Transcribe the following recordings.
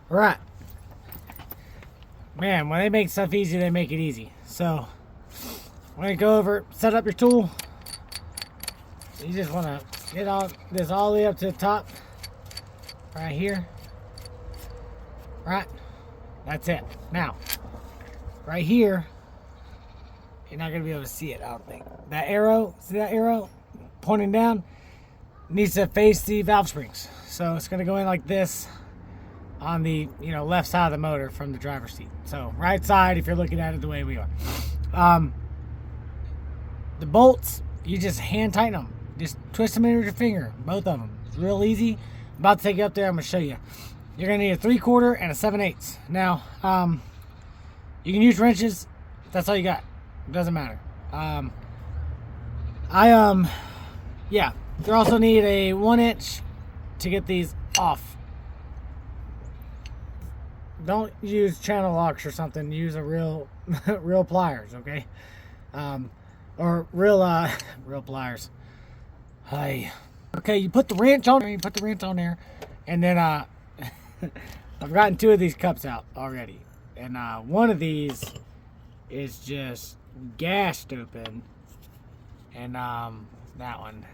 Right. Man, when they make stuff easy, they make it easy. So, when you go over, set up your tool. You just want to get all this all the way up to the top. Right here. Right. That's it. Now, right here, you're not going to be able to see it, I don't think. That arrow, see that arrow pointing down? Needs to face the valve springs. So it's going to go in like this on the left side of the motor from the driver's seat. So right side if you're looking at it the way we are. The bolts, you just hand tighten them. Just twist them in with your finger, both of them. It's real easy. I'm about to take you up there. I'm going to show you. You're going to need a 3/4 and a 7/8. Now, you can use wrenches. That's all you got. It doesn't matter. Yeah. You also need a 1-inch to get these off. Don't use channel locks or something. Use a real pliers, okay? Or real pliers. Hi. Okay, you put the wrench on there. You put the wrench on there, and then I've gotten 2 of these cups out already, and one of these is just gashed open, and that one.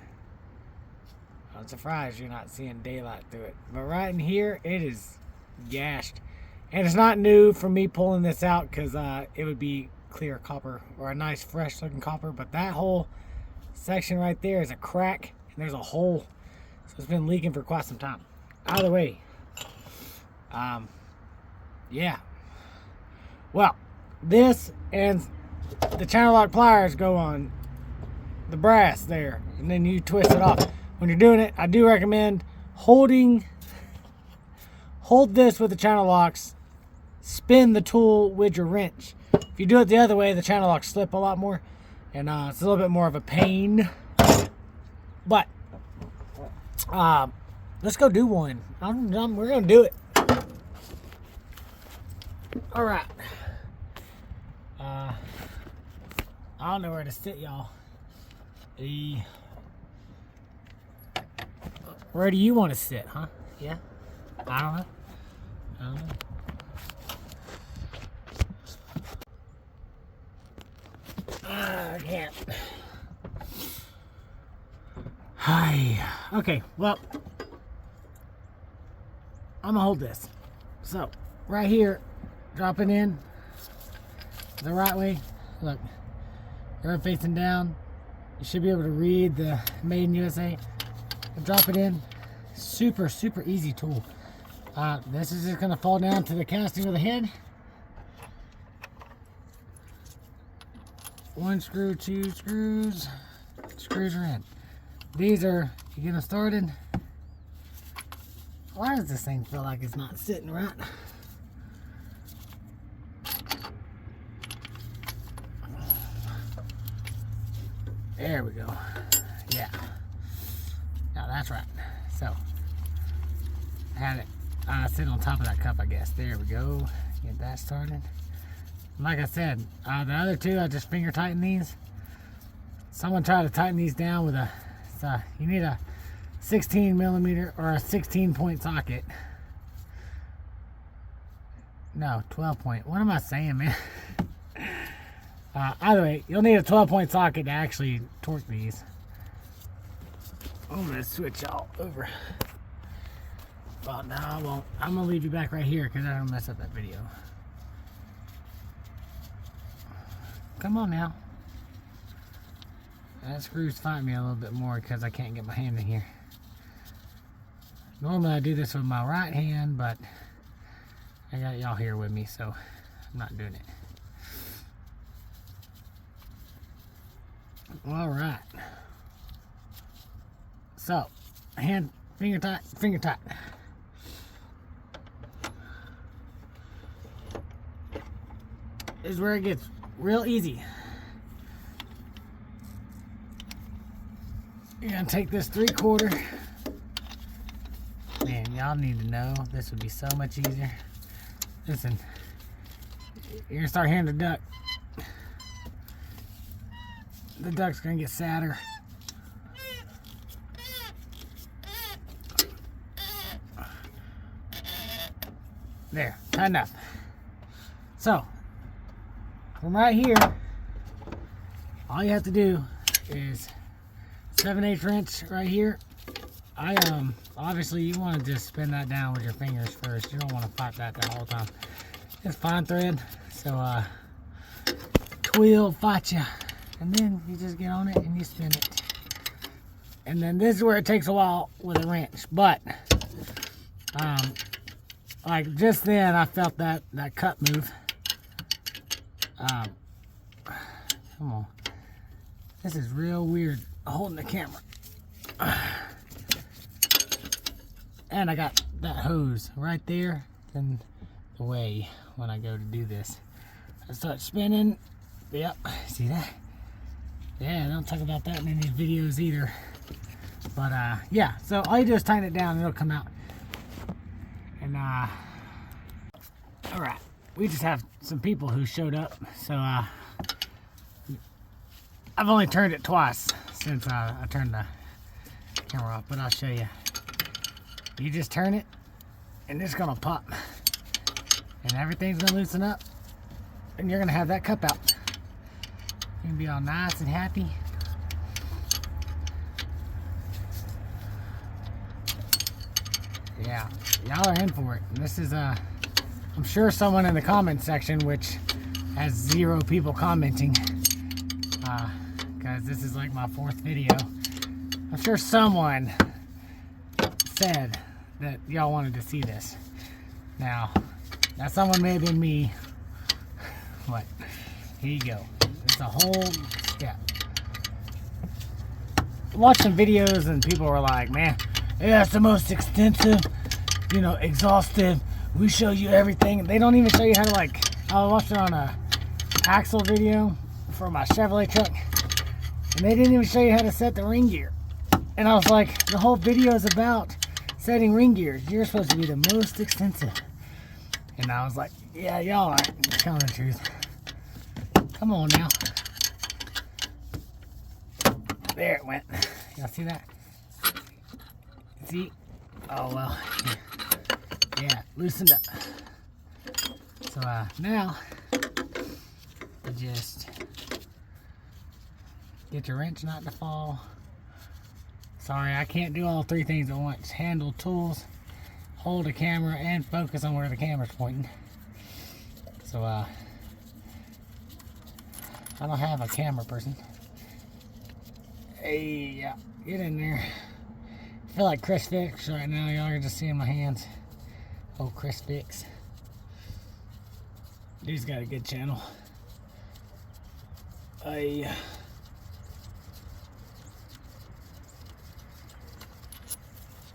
I'm surprised you're not seeing daylight through it, but right in here it is gashed, and it's not new for me pulling this out because it would be clear copper or a nice fresh looking copper, but that whole section right there is a crack and there's a hole, so it's been leaking for quite some time. Out of the way. Yeah, well, this and the channel lock pliers go on the brass there, and then you twist it off. When you're doing it, I do recommend hold this with the channel locks, spin the tool with your wrench. If you do it the other way, the channel locks slip a lot more, and it's a little bit more of a pain. But let's go do one. We're gonna do it. All right. I don't know where to sit, y'all. Where do you want to sit, huh? Yeah? I don't know. I can't. Hi. Okay, well, I'm gonna hold this. So, right here, drop it in the right way. Look, you're facing down. You should be able to read the Made in USA. Drop it in. Super easy tool. This is just going to fall down to the casting of the head. 1 screw, 2 screws. Screws are in. These are, you get them started. Why does this thing feel like it's not sitting right? There we go. Yeah. Now that's right. So, had it sit on top of that cup, I guess. There we go. Get that started. Like I said, the other 2, I just finger tighten these. Someone tried to tighten these down with you need a 16 millimeter or a 16 point socket. No, 12 point. What am I saying, man? Either way, you'll need a 12 point socket to actually torque these. I'm going to switch y'all over. Well, no, I won't. I'm going to leave you back right here because I don't mess up that video. Come on now. That screw's fighting me a little bit more because I can't get my hand in here. Normally I do this with my right hand, but I got y'all here with me, so I'm not doing it. All right. So, finger tight. This is where it gets real easy. You're gonna take this 3/4. Man, y'all need to know this would be so much easier. Listen, you're gonna start hearing the duck. The duck's gonna get sadder. There, tighten up. So, from right here, all you have to do is 7/8 wrench right here. Obviously you want to just spin that down with your fingers first. You don't want to fight that the whole time. It's fine thread, so twirl, fight ya, and then you just get on it and you spin it. And then this is where it takes a while with a wrench, but like just then I felt that cut move. Come on, this is real weird holding the camera. And I got that hose right there in the way when I go to do this. I start spinning. Yep, see that? Yeah, I don't talk about that in any videos either. But yeah, so all you do is tighten it down and it'll come out. And all right, we just have some people who showed up. So I've only turned it twice since I turned the camera off, but I'll show you. You just turn it and it's gonna pop and everything's gonna loosen up and you're gonna have that cup out. You're gonna be all nice and happy. Yeah, y'all are in for it. This is I'm sure someone in the comment section, which has 0 people commenting, because this is like my 4th video. I'm sure someone said that y'all wanted to see this. Now, that someone may have been me, but here you go. It's a whole step. I watched some videos and people were like, man, yeah, it's the most extensive, you know, exhaustive. We show you everything. They don't even show you how to, like, I watched it on a axle video for my Chevrolet truck, and they didn't even show you how to set the ring gear. And I was like, the whole video is about setting ring gears. You're supposed to be the most extensive. And I was like, yeah, y'all aren't telling the truth. Come on now. There it went. Y'all see that? See? Oh, well. Yeah, loosened up. So now, you just get your wrench not to fall. Sorry, I can't do all 3 things at once. Handle tools, hold a camera, and focus on where the camera's pointing. So, I don't have a camera person. Hey, yeah, get in there. I feel like Chris Fix right now. Y'all are just seeing my hands. Oh, Chris Fix. Dude's got a good channel.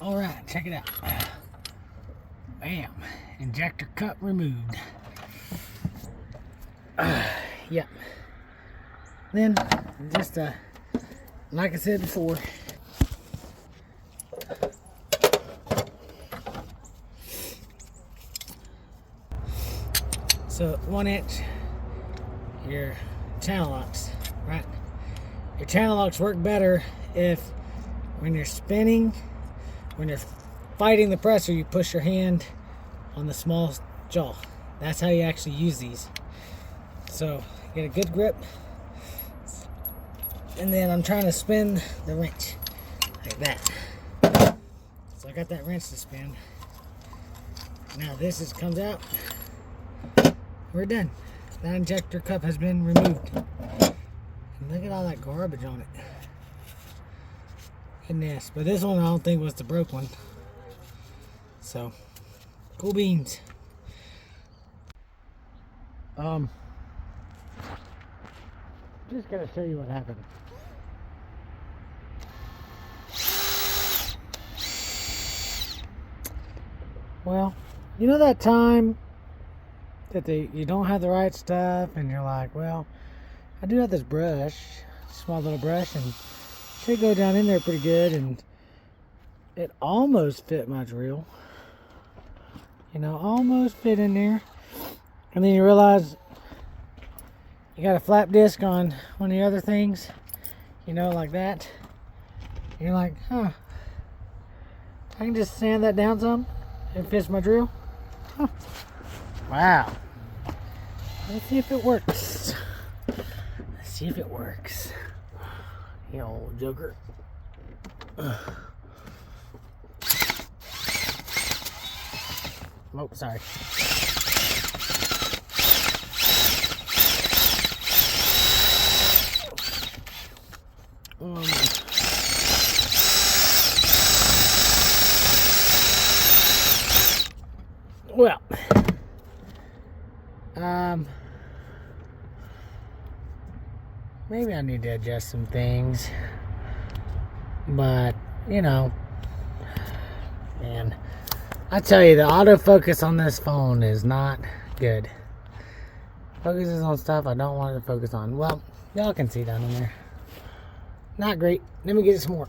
Alright, check it out. Bam. Injector cup removed. Yep. Then, just like I said before, so 1 inch, your channel locks, right? Your channel locks work better if when you're spinning, when you're fighting the presser, you push your hand on the small jaw. That's how you actually use these. So get a good grip, and then I'm trying to spin the wrench like that. So I got that wrench to spin. Now this comes out. We're done. That injector cup has been removed. And look at all that garbage on it. Goodness. But this one I don't think was the broke one. So, cool beans. Just gotta show you what happened. Well, you know that time that you don't have the right stuff and you're like, well, I do have this brush, small little brush, and should go down in there pretty good, and it almost fit my drill, you know, almost fit in there, and then you realize you got a flap disc on one of the other things, you know, like that. And you're like, huh, I can just sand that down some, it fits my drill. Wow. Let's see if it works. Let's see if it works. You old joker. Oh, sorry. Well, maybe I need to adjust some things, but you know, man, I tell you, the autofocus on this phone is not good. Focuses on stuff I don't want it to focus on. Well, y'all can see down in there. Not great. Let me get some more.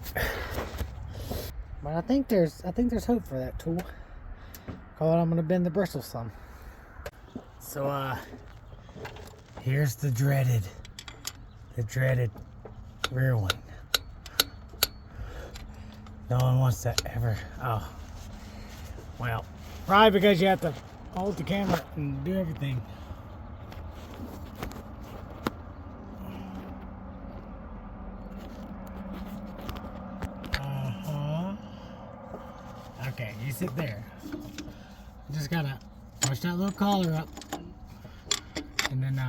But I think there's hope for that tool. I'm gonna bend the bristles some. So here's the dreaded rear one. No one wants to ever. Oh, well, probably because you have to hold the camera and do everything. Okay, you sit there. Just gotta push that little collar up, and then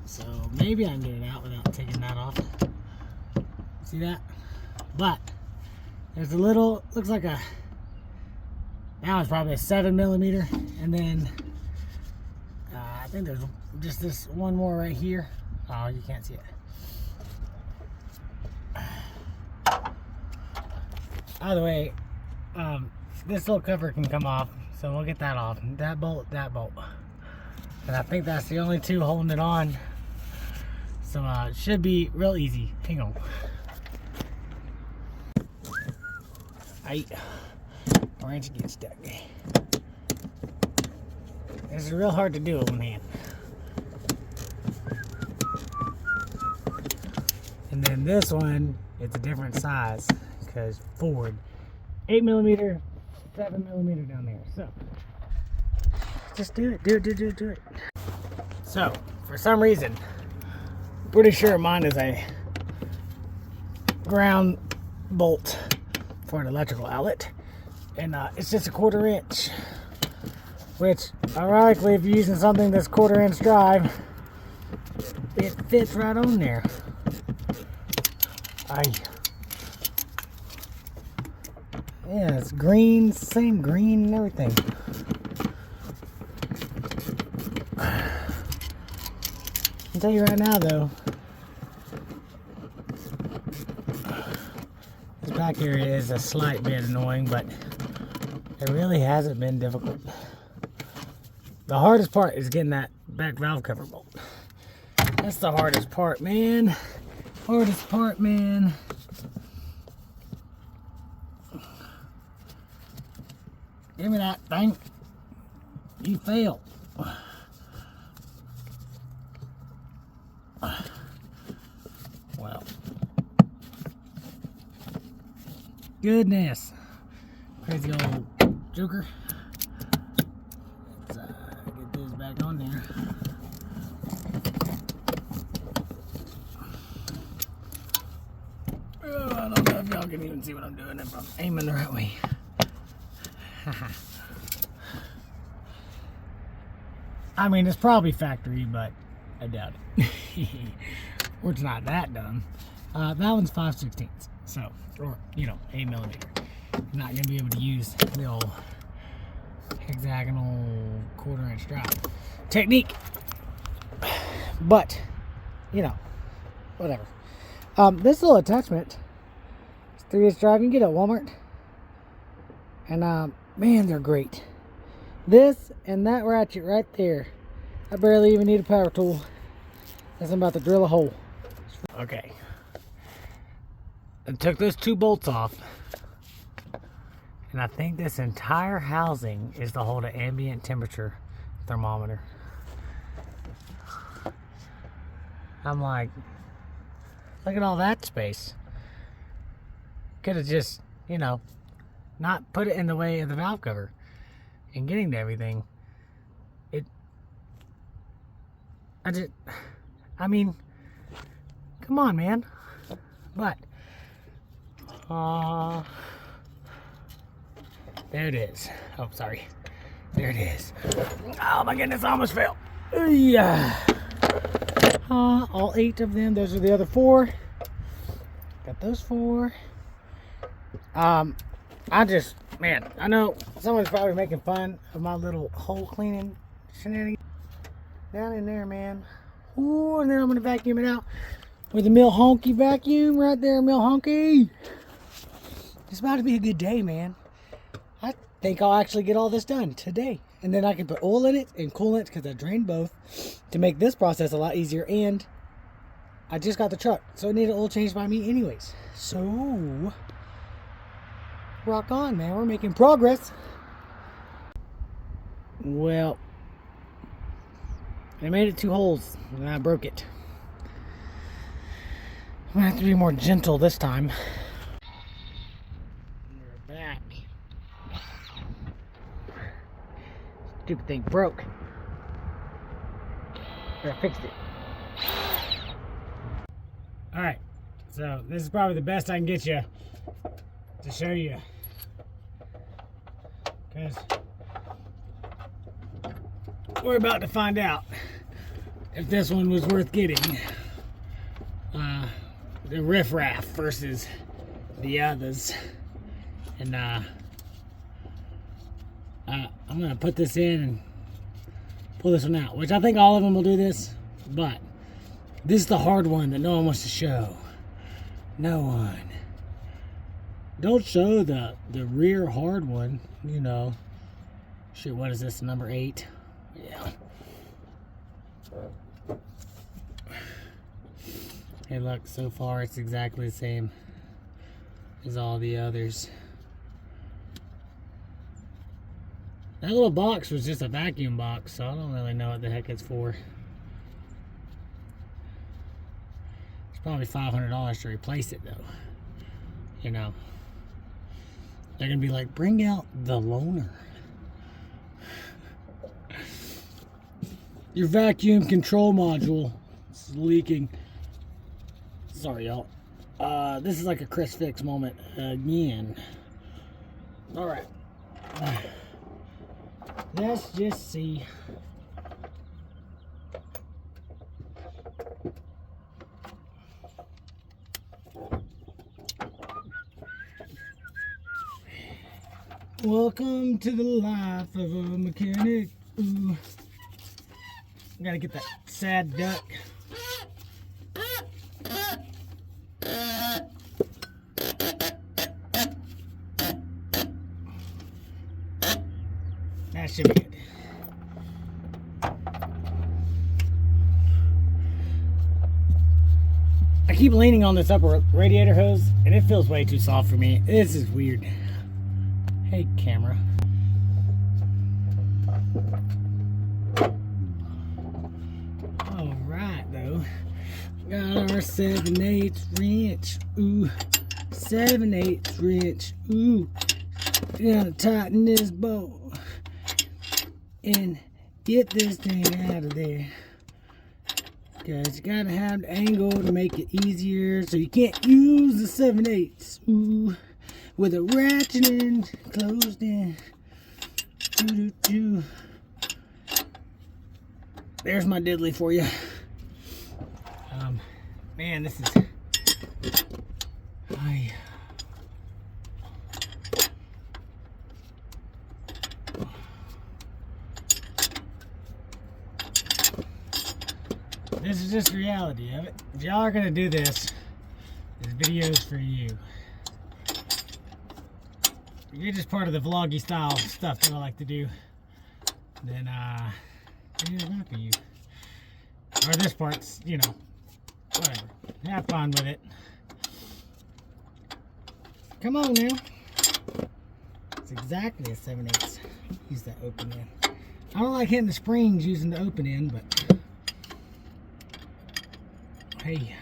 so maybe I can get it out without taking that off. See that? But there's a little, looks like a, now it's probably a 7mm, and then I think there's just this one more right here. Oh, you can't see it. Either way, this little cover can come off, so we'll get that off. That bolt. And I think that's the only two holding it on. So it should be real easy. Hang on. My wrench gets stuck. This is real hard to do with one hand. And then this one, it's a different size because Ford, 8mm, 7mm down there. So just do it. So for some reason, I'm pretty sure mine is a ground bolt for an electrical outlet, and it's just a 1/4 inch. Which, ironically, if you're using something that's 1/4 inch drive, it fits right on there. Yeah, it's green, same green and everything. I'll tell you right now, though, this back area is a slight bit annoying, but it really hasn't been difficult. The hardest part is getting that back valve cover bolt. That's the hardest part, man. Hardest part, man. Give me that thing. You failed. Well. Goodness. Crazy old joker. Back on there. Oh, I don't know if y'all can even see what I'm doing if I'm aiming the right way. I mean, it's probably factory, but I doubt it. Or it's not that dumb. That one's 5/16, so, or, you know, 8mm. You're not going to be able to use the old hexagonal 1/4 inch drive technique, but you know, whatever. This little attachment, it's 3-inch drive. You can get it at Walmart, and man, they're great. This and that ratchet right there, I barely even need a power tool. As I'm about to drill a hole. Okay, I took those 2 bolts off. And I think this entire housing is to hold an ambient temperature thermometer. I'm like, look at all that space. Could have just, you know, not put it in the way of the valve cover and getting to everything. I mean, come on, man. But, there it is. Oh, sorry. There it is. Oh my goodness, I almost fell. Yeah. All 8 of them. Those are the other 4. Got those 4. Man, I know someone's probably making fun of my little hole cleaning shenanigans down in there, man. Ooh, and then I'm gonna vacuum it out with a Milwaukee vacuum right there, Milwaukee. It's about to be a good day, man. I think I'll actually get all this done today, and then I can put oil in it and coolant because I drained both to make this process a lot easier. And I just got the truck, so it needed oil change by me anyways. So rock on, man. We're making progress. Well, I made it 2 holes and I broke it. I'm gonna have to be more gentle this time. We're back. Stupid thing broke. But I fixed it. Alright, so this is probably the best I can get you to show you. Because we're about to find out if this one was worth getting. The Riffraff versus the others. And I'm gonna put this in and pull this one out, which I think all of them will do this, but this is the hard one that no one wants to show. No one. Don't show the rear hard one, you know. Shit, what is this, number 8? Yeah. Hey, look, so far it's exactly the same as all the others. That little box was just a vacuum box, so I don't really know what the heck it's for. It's probably $500 to replace it, though. You know. They're gonna be like, bring out the loaner. Your vacuum control module is leaking. Sorry, y'all. This is like a Chris Fix moment again. Alright. Let's just see. Welcome to the life of a mechanic. Ooh. Gotta get that sad duck. That should be good. I keep leaning on this upper radiator hose and it feels way too soft for me. This is weird. Hey, camera. Alright, though. Got our 7/8 wrench. Ooh. 7/8 wrench. Ooh. Gotta tighten this bolt and get this thing out of there. Cause you gotta have the angle to make it easier, so you can't use the 7/8. Ooh. With a ratchet end closed in. Doo-doo-doo. There's my diddly for you. Man, this is. This is just the reality of it. If y'all are gonna do this video's for you. If you're just part of the vloggy style stuff that I like to do, then it's not for you. Or this part's, you know, whatever. Have fun with it. Come on now. It's exactly a 7/8. Use that open end. I don't like hitting the springs using the open end, but hey,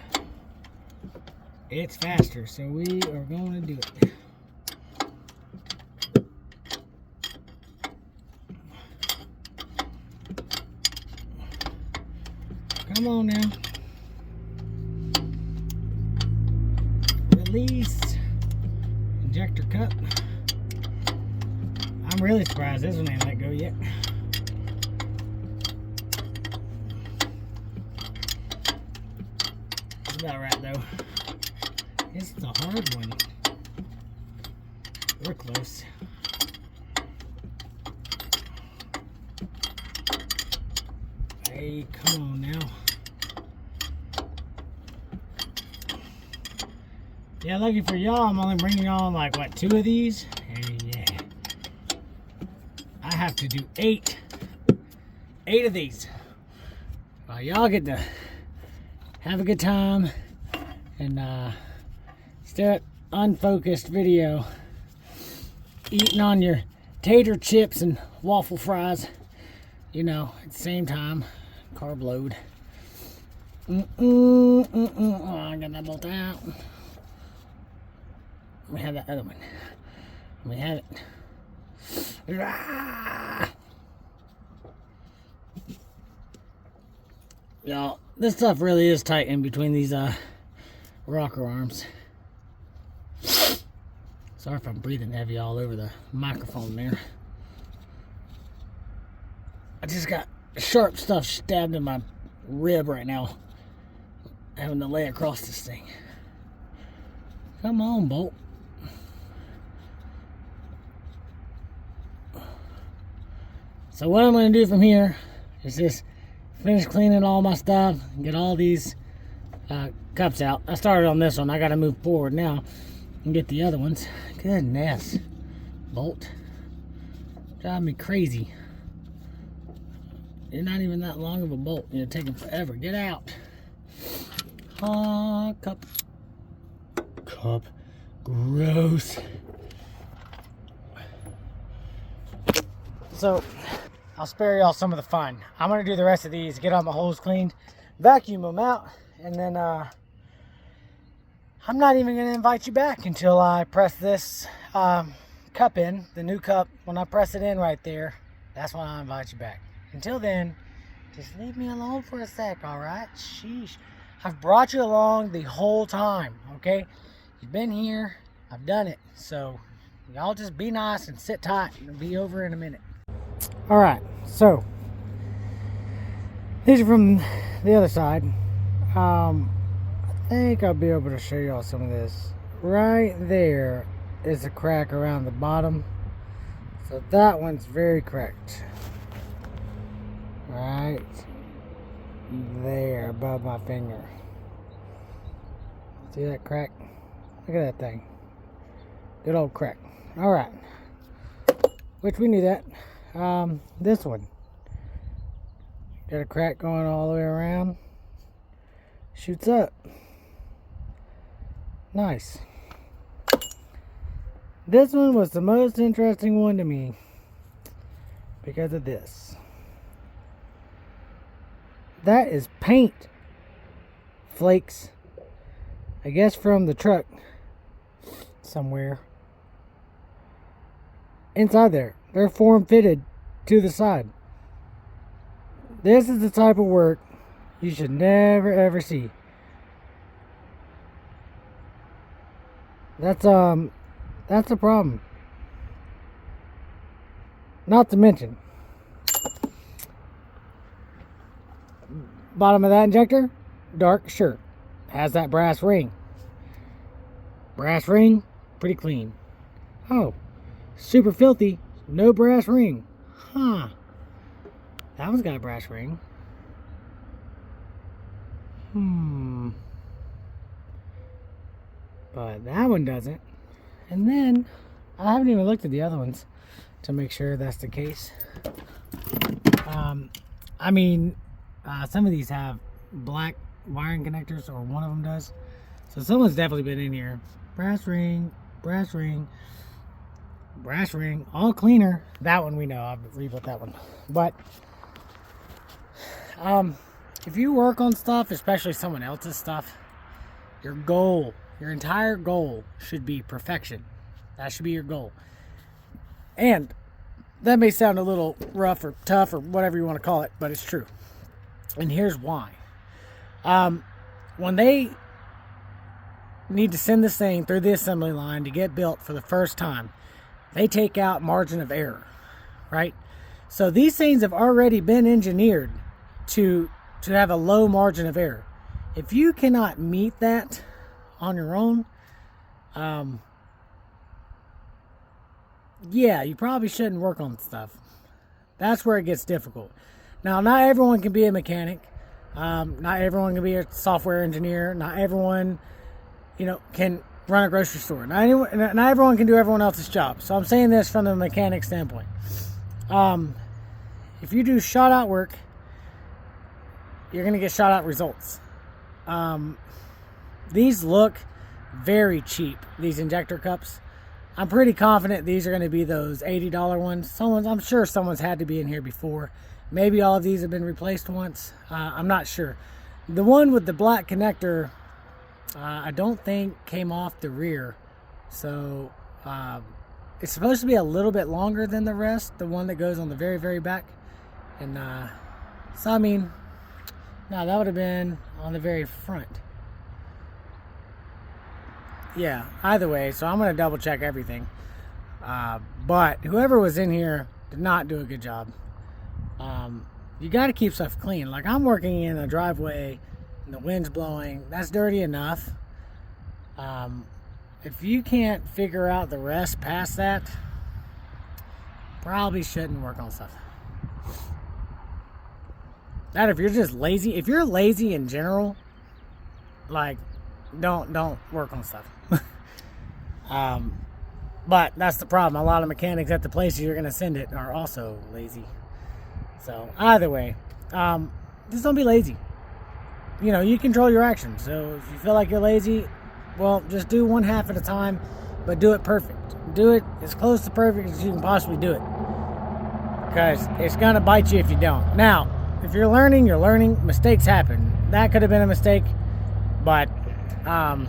it's faster, so we are going to do it. Come on now. Release. Injector cup. I'm really surprised this one ain't let go yet. It's about right though. It's the hard one. We're close. Hey, come on now. Yeah, lucky for y'all, I'm only bringing y'all like, what, 2 of these? Hey, yeah. I have to do 8. 8 of these. Well, y'all get to have a good time and stare at unfocused video eating on your tater chips and waffle fries, you know, at the same time. Carb load. Oh, I got that bolt out. Let me have that other one. Let me have it. Y'all, this stuff really is tight in between these rocker arms. Sorry if I'm breathing heavy all over the microphone there. I just got sharp stuff stabbed in my rib right now. Having to lay across this thing. Come on, Bolt. So what I'm going to do from here is just finish cleaning all my stuff and get all these cups out. I started on this one. I got to move forward now and get the other ones. Goodness. Bolt. Driving me crazy. You're not even that long of a bolt. You're taking forever. Get out. Cup. Cup. Gross. So, I'll spare y'all some of the fun. I'm going to do the rest of these, get all my holes cleaned, vacuum them out, and then I'm not even going to invite you back until I press this cup in, the new cup. When I press it in right there, that's when I'll invite you back. Until then, just leave me alone for a sec, alright? Sheesh. I've brought you along the whole time, okay? You've been here, I've done it. So, y'all just be nice and sit tight. It'll be over in a minute. Alright, so these are from the other side. I think I'll be able to show y'all some of this. Right there is a crack around the bottom. So that one's very cracked. Right there above my finger. See that crack? Look at that thing. Good old crack. Alright. Which we knew that. This one. Got a crack going all the way around. Shoots up. Nice. This one was the most interesting one to me because of this. That is paint flakes, I guess from the truck somewhere. Inside there. They're form fitted to the side. This is the type of work you should never ever see. That's a problem. Not to mention, bottom of that injector, dark shirt. Has that brass ring. Brass ring, pretty clean. Oh, super filthy, no brass ring. Huh. That one's got a brass ring. But that one doesn't. And then, I haven't even looked at the other ones to make sure that's the case. Some of these have black wiring connectors, or one of them does. So someone's definitely been in here. Brass ring, brass ring, brass ring, all cleaner. That one we know, I've rebuilt that one. But, if you work on stuff, especially someone else's stuff, your goal, your entire goal should be perfection. That should be your goal. And that may sound a little rough or tough or whatever you want to call it, but it's true. And here's why. When they need to send this thing through the assembly line to get built for the first time, they take out margin of error, right? So these things have already been engineered to have a low margin of error. If you cannot meet that on your own, yeah, you probably shouldn't work on stuff. That's where it gets difficult. Now, not everyone can be a mechanic. Not everyone can be a software engineer. Not everyone, can run a grocery store. Not everyone can do everyone else's job. So I'm saying this from the mechanic standpoint. If you do shot out work, you're going to get shot out results. These look very cheap, these injector cups. I'm pretty confident these are going to be those $80 ones. I'm sure someone's had to be in here before. Maybe all of these have been replaced once. I'm not sure. The one with the black connector, I don't think came off the rear. So it's supposed to be a little bit longer than the rest, the one that goes on the very, very back. And so, I mean, no, that would have been on the very front. Yeah, either way, so I'm going to double check everything. But whoever was in here did not do a good job. You got to keep stuff clean. Like, I'm working in a driveway and the wind's blowing. That's dirty enough. If you can't figure out the rest past that, probably shouldn't work on stuff. That if you're just lazy, if you're lazy in general, like, don't work on stuff. But that's the problem. A lot of mechanics at the places you're going to send it are also lazy. So either way, just don't be lazy. You control your actions. So if you feel like you're lazy, well, just do one half at a time, but do it perfect. Do it as close to perfect as you can possibly do it. Because it's going to bite you if you don't. Now, if you're learning, you're learning. Mistakes happen. That could have been a mistake, but I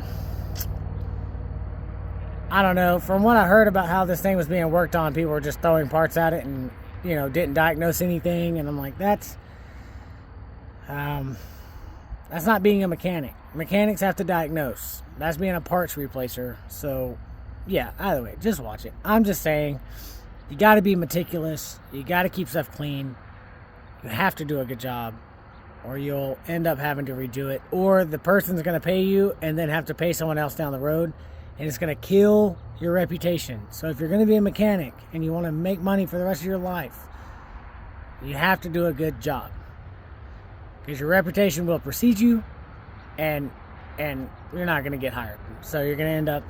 don't know. From what I heard about how this thing was being worked on, people were just throwing parts at it and, didn't diagnose anything. And I'm like, that's not being a mechanic. Mechanics have to diagnose. That's being a parts replacer. So, yeah, either way, just watch it. I'm just saying, you got to be meticulous. You got to keep stuff clean. You have to do a good job, or you'll end up having to redo it. Or the person's going to pay you and then have to pay someone else down the road. And it's going to kill your reputation. So if you're going to be a mechanic and you want to make money for the rest of your life, you have to do a good job. Because your reputation will precede you, and you're not going to get hired. So you're going to end up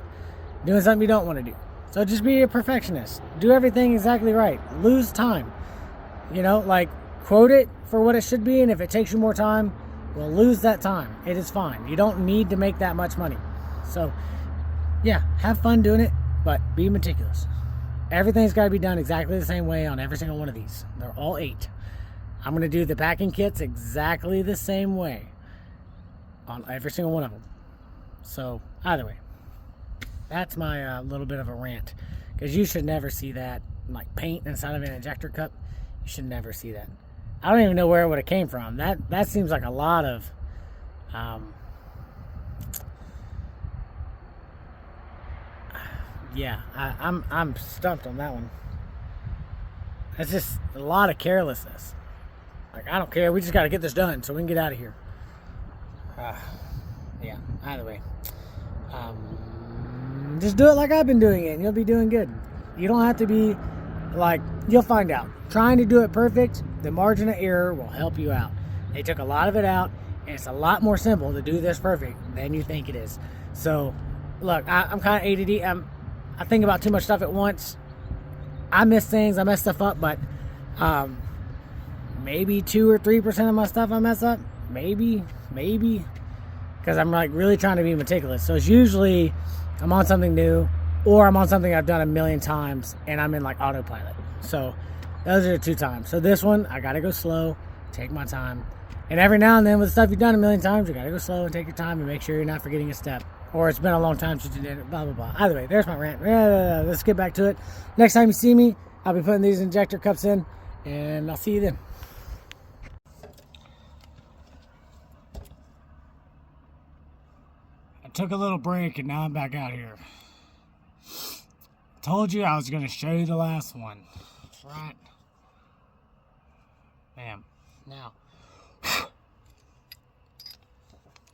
doing something you don't want to do. So just be a perfectionist. Do everything exactly right. Lose time. Quote it for what it should be, and if it takes you more time, well, lose that time. It is fine. You don't need to make that much money. So yeah, have fun doing it, but be meticulous. Everything's got to be done exactly the same way on every single one of these. They're all 8. I'm going to do the packing kits exactly the same way on every single one of them. So, either way, that's my little bit of a rant. Because you should never see that, like paint inside of an injector cup. You should never see that. I don't even know where it would have came from. That seems like a lot of... yeah, I'm stumped on that one. That's just a lot of carelessness. Like, I don't care. We just got to get this done so we can get out of here. Yeah, either way. Just do it like I've been doing it, and you'll be doing good. You don't have to be, you'll find out. Trying to do it perfect, the margin of error will help you out. They took a lot of it out, and it's a lot more simple to do this perfect than you think it is. So, look, I'm kind of ADD. I think about too much stuff at once. I miss things. I mess stuff up, but maybe 2 or 3% of my stuff I mess up. Maybe. Because I'm really trying to be meticulous. So it's usually I'm on something new, or I'm on something I've done a million times, and I'm in autopilot. So those are the 2 times. So this one, I got to go slow, take my time, And every now and then with stuff you've done a million times, you gotta go slow and take your time and make sure you're not forgetting a step. Or it's been a long time since you did it, blah, blah, blah. Either way, there's my rant. Let's get back to it. Next time you see me, I'll be putting these injector cups in, and I'll see you then. I took a little break, and now I'm back out here. Told you I was going to show you the last one. Right? Bam. Now,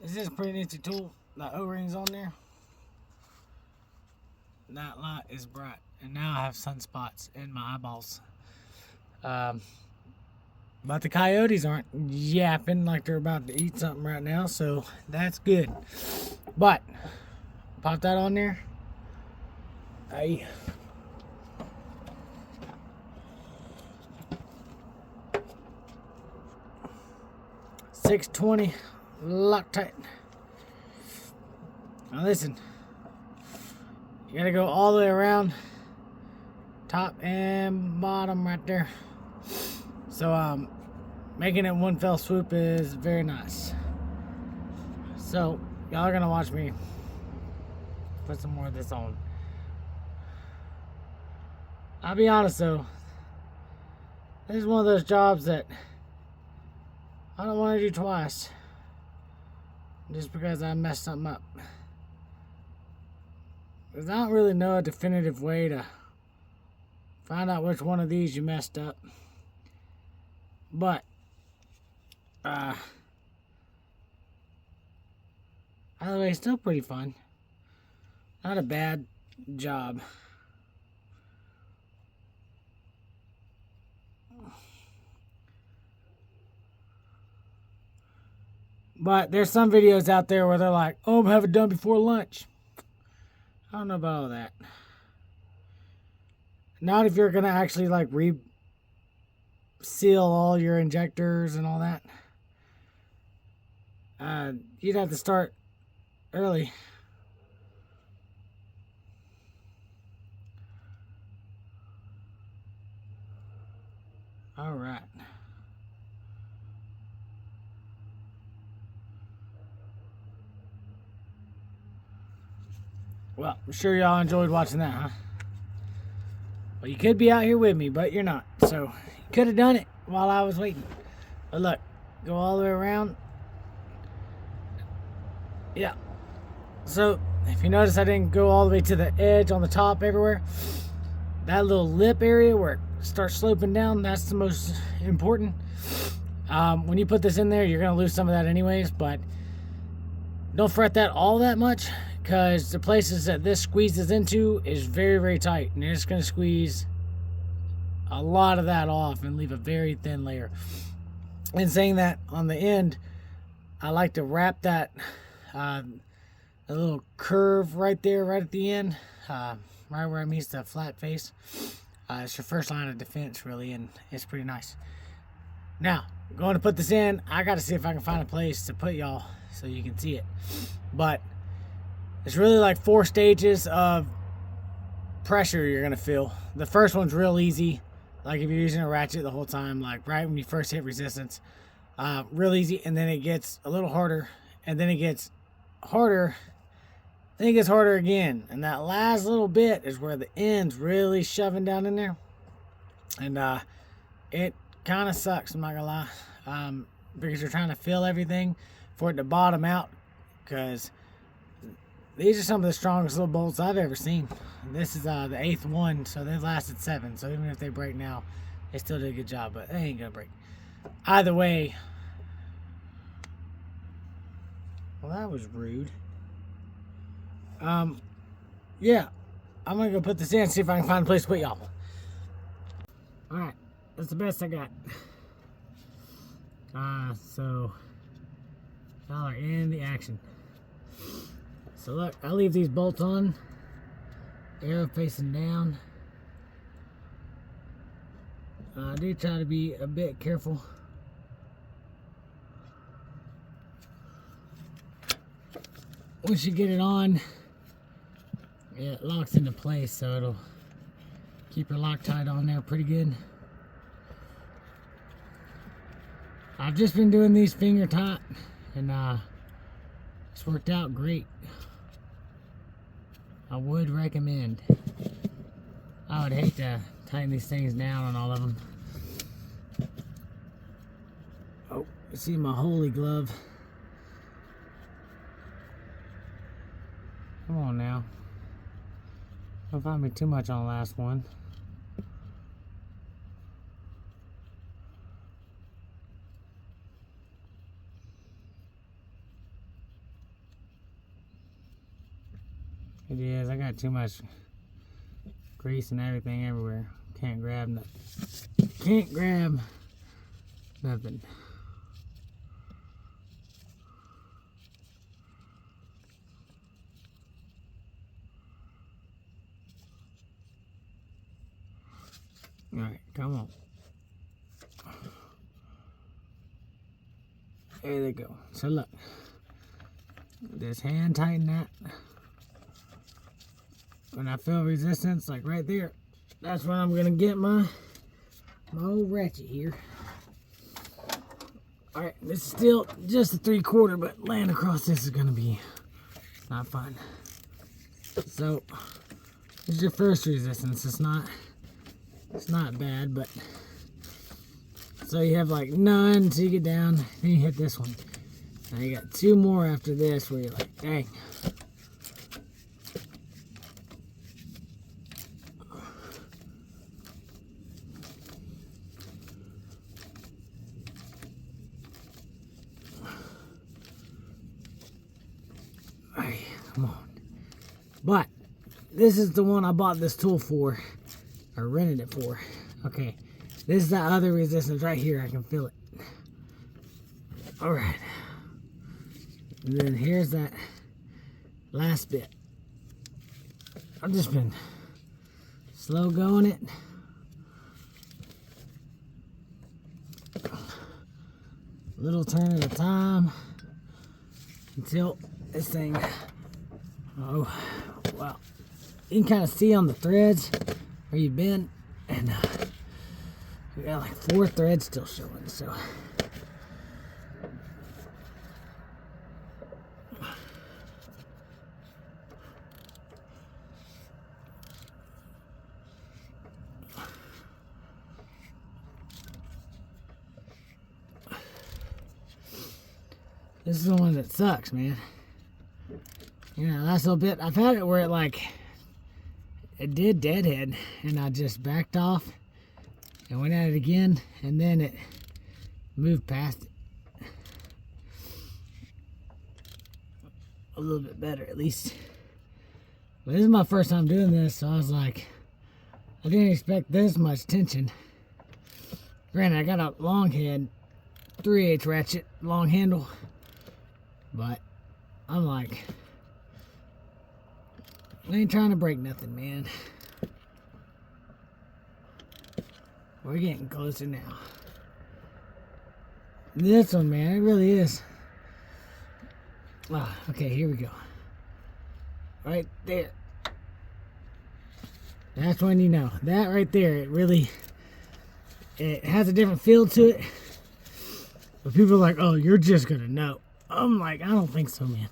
this is a pretty nifty tool. The O-rings on there. That light is bright. And now I have sunspots in my eyeballs. But the coyotes aren't yapping like they're about to eat something right now. So that's good. But, pop that on there. Hey. $620 Loctite. Now listen, you gotta go all the way around, top and bottom right there. So making it one fell swoop is very nice. So y'all are gonna watch me put some more of this on. I'll be honest though, this is one of those jobs that I don't want to do twice just because I messed something up. Because I don't really know a definitive way to find out which one of these you messed up. But either way, it's still pretty fun. Not a bad job. But there's some videos out there where they're like, oh, I'm having it done before lunch. I don't know about all that. Not if you're going to actually like seal all your injectors and all that. You'd have to start early. All right. Well, I'm sure y'all enjoyed watching that, huh? Well, you could be out here with me, but you're not. So, you could have done it while I was waiting. But look, go all the way around. Yeah. So, if you notice I didn't go all the way to the edge on the top everywhere. That little lip area where it starts sloping down, that's the most important. When you put this in there, you're going to lose some of that anyways, but don't fret that all that much. Because the places that this squeezes into is very, very tight. And it's going to squeeze a lot of that off and leave a very thin layer. And saying that, on the end, I like to wrap that a little curve right there, right at the end. Right where it meets the flat face. It's your first line of defense, really. And it's pretty nice. Now, going to put this in, I got to see if I can find a place to put y'all so you can see it. But it's really like 4 stages of pressure you're going to feel. The first one's real easy. Like if you're using a ratchet the whole time, like right when you first hit resistance. Real easy, and then it gets a little harder. And then it gets harder. Then it gets harder again. And that last little bit is where the end's really shoving down in there. And it kind of sucks, I'm not going to lie. Because you're trying to fill everything for it to bottom out. Because these are some of the strongest little bolts I've ever seen. This is the 8th one, so they've lasted 7. So even if they break now, they still did a good job, but they ain't gonna break. Either way, well, that was rude. Yeah, I'm gonna go put this in, see if I can find a place to put y'all. All right, that's the best I got. So y'all are in the action. So look, I leave these bolts on, arrow facing down. I do try to be a bit careful. Once you get it on, it locks into place, so it'll keep your Loctite on there pretty good. I've just been doing these finger tight, and it's worked out great. I would recommend. I would hate to tighten these things down on all of them. Oh, you see my holy glove. Come on now. Don't find me too much on the last one. It is. I got too much grease and everything everywhere. Can't grab nothing. Can't grab nothing. Alright, come on. There they go. So look. Just hand tighten that. When I feel resistance, like right there, that's when I'm gonna get my old ratchet here. Alright, this is still just a 3/4, but laying across this is gonna be not fun. So, this is your first resistance. It's not bad, but so you have like 9 until you get down, then you hit this one. Now you got 2 more after this where you're like, dang. Come on. But this is the one I bought this tool for, or rented it for. Okay, this is the other resistance right here. I can feel it. All right. And then here's that last bit. I've just been slow going it. Little turn at a time until this thing. Oh, wow. You can kind of see on the threads where you've been, and we got like 4 threads still showing, so. This is the one that sucks, man. You know, last little bit, I've had it where it did deadhead, and I just backed off and went at it again, and then it moved past it. A little bit better, at least. But this is my first time doing this, so I was like, I didn't expect this much tension. Granted, I got a long head, 3/8 ratchet, long handle, but I'm like, I ain't trying to break nothing, man. We're getting closer now. This one, man, it really is. Ah, okay, here we go. Right there. That's when you know. That right there, it has a different feel to it. But people are like, oh, you're just gonna know. I'm like, I don't think so, man.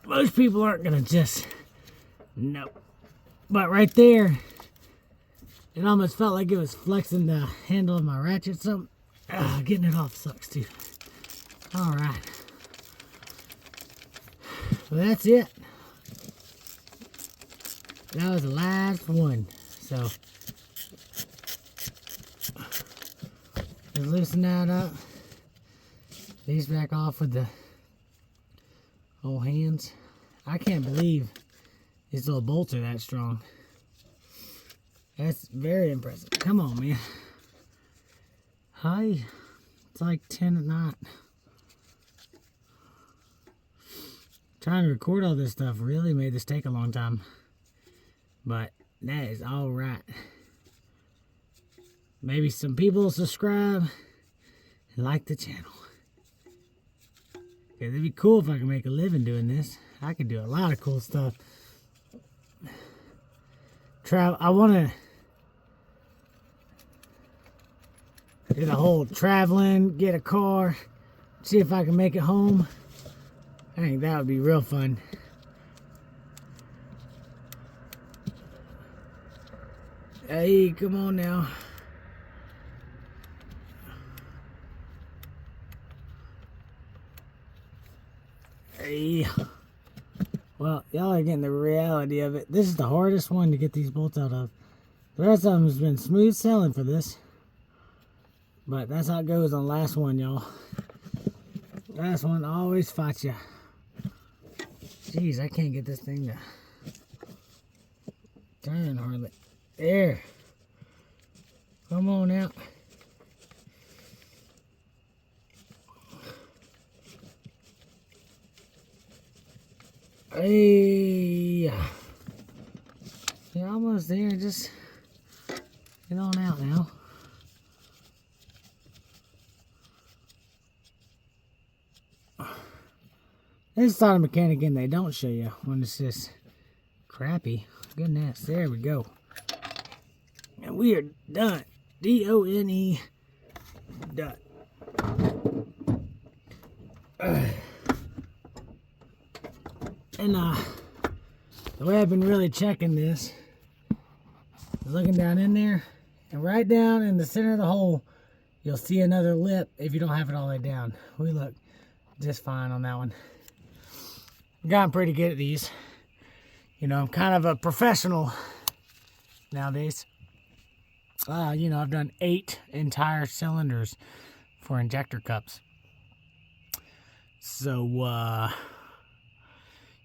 Most people aren't gonna just know. But right there, it almost felt like it was flexing the handle of my ratchet. So getting it off sucks too. All right. Well, that's it. That was the last one. So just loosen that up. These back off with the old hands. I can't believe these little bolts are that strong. That's very impressive. Come on, man. Hi. It's like 10 at night. Trying to record all this stuff really made this take a long time. But that is all right. Maybe some people will subscribe and like the channel. It'd be cool if I could make a living doing this. I could do a lot of cool stuff. I want to do the whole traveling, get a car, see if I can make it home. I think that would be real fun. Hey, come on now. Hey. Well, y'all are getting the reality of it. This is the hardest one to get these bolts out of. The rest of them has been smooth sailing for this. But that's how it goes on the last one, y'all. Last one always fights you. Jeez, I can't get this thing to turn hardly. There. Come on out. Hey. You're almost there. Just get on out now. This is not a mechanic and they don't show you when it's just crappy. Goodness, there we go. And we are done. D-O-N-E. Done. And the way I've been really checking this is looking down in there, and right down in the center of the hole you'll see another lip if you don't have it all the way down. We look just fine on that one. I've gotten pretty good at these. You know, I'm kind of a professional nowadays. You know, I've done 8 entire cylinders for injector cups. So,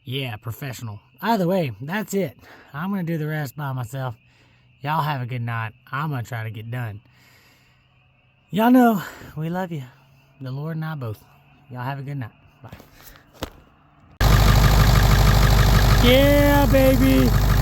yeah, professional. Either way, that's it. I'm going to do the rest by myself. Y'all have a good night. I'm going to try to get done. Y'all know we love you. The Lord and I both. Y'all have a good night. Bye. Yeah, baby.